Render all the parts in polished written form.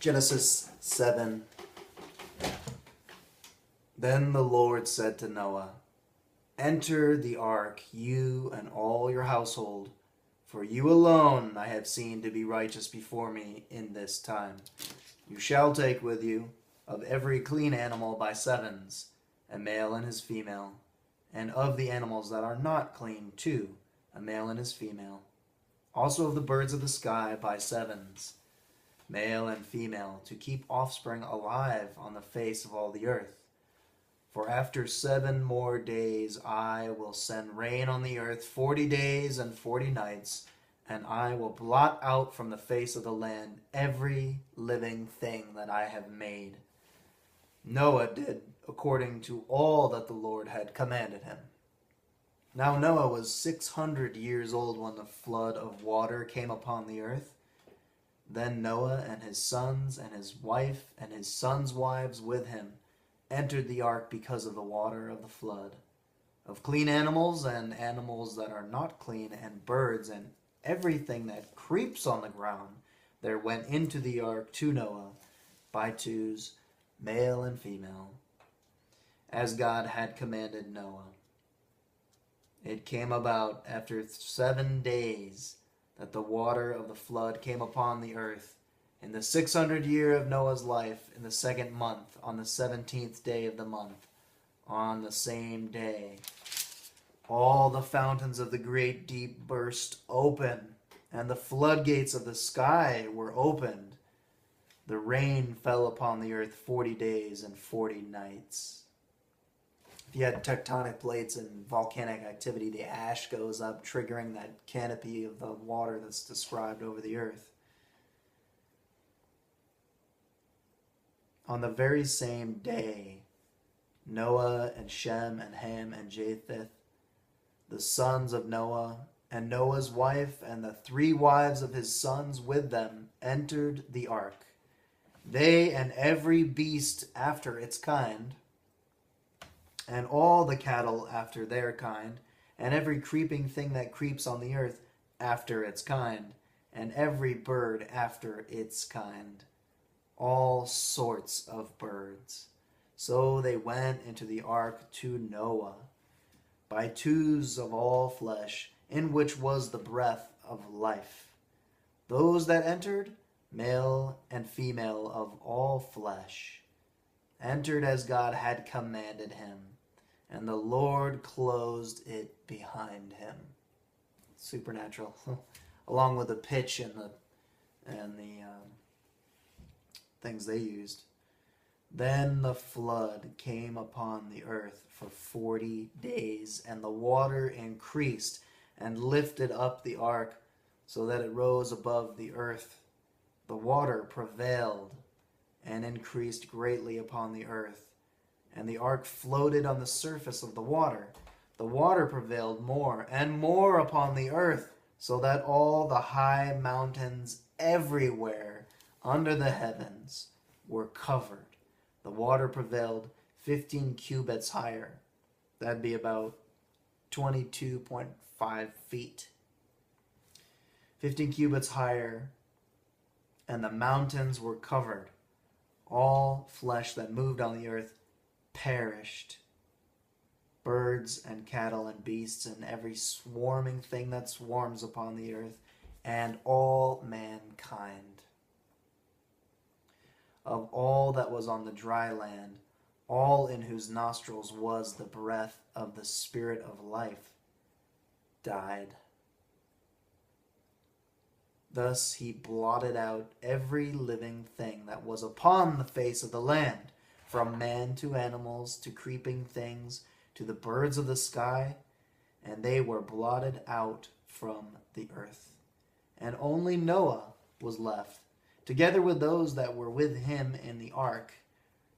Genesis 7. Then the Lord said to Noah, "Enter the ark, you and all your household, for you alone I have seen to be righteous before me in this time. You shall take with you of every clean animal by sevens, a male and his female, and of the animals that are not clean too, a male and his female. Also of the birds of the sky by sevens, male and female, to keep offspring alive on the face of all the earth. For after 7 more days I will send rain on the earth 40 days and 40 nights, and I will blot out from the face of the land every living thing that I have made." Noah did according to all that the Lord had commanded him. Now Noah was 600 years old when the flood of water came upon the earth. Then Noah and his sons and his wife and his sons' wives with him entered the ark because of the water of the flood. Of clean animals and animals that are not clean, and birds and everything that creeps on the ground, there went into the ark to Noah by twos, male and female, as God had commanded Noah. It came about after 7 days that the water of the flood came upon the earth, in the 600th year of Noah's life, in the 2nd month, on the 17th day of the month. On the same day, all the fountains of the great deep burst open, and the floodgates of the sky were opened. The rain fell upon the earth 40 days and 40 nights. If you had tectonic plates and volcanic activity, the ash goes up, triggering that canopy of the water that's described over the earth. On the very same day, Noah and Shem and Ham and Japheth, the sons of Noah, and Noah's wife and the 3 wives of his sons with them, entered the ark. They and every beast after its kind, and all the cattle after their kind, and every creeping thing that creeps on the earth after its kind, and every bird after its kind, all sorts of birds. So they went into the ark to Noah, by twos of all flesh, in which was the breath of life. Those that entered, male and female of all flesh, entered as God had commanded him, and the Lord closed it behind him. Supernatural, along with the pitch and the things they used. Then the flood came upon the earth for 40 days, and the water increased and lifted up the ark so that it rose above the earth. The water prevailed and increased greatly upon the earth, and the ark floated on the surface of the water. The water prevailed more and more upon the earth, so that all the high mountains everywhere under the heavens were covered. The water prevailed 15 cubits higher. That'd be about 22.5 feet. 15 cubits higher, and the mountains were covered. All flesh that moved on the earth perished. Birds and cattle and beasts and every swarming thing that swarms upon the earth, and all mankind. Of all that was on the dry land, all in whose nostrils was the breath of the Spirit of life, died. Thus he blotted out every living thing that was upon the face of the land, from man to animals to creeping things to the birds of the sky, and they were blotted out from the earth. And only Noah was left, together with those that were with him in the ark.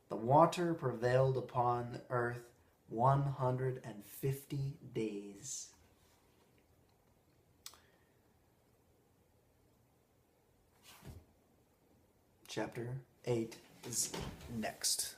The water prevailed upon the earth 150 days. Chapter 8 is next.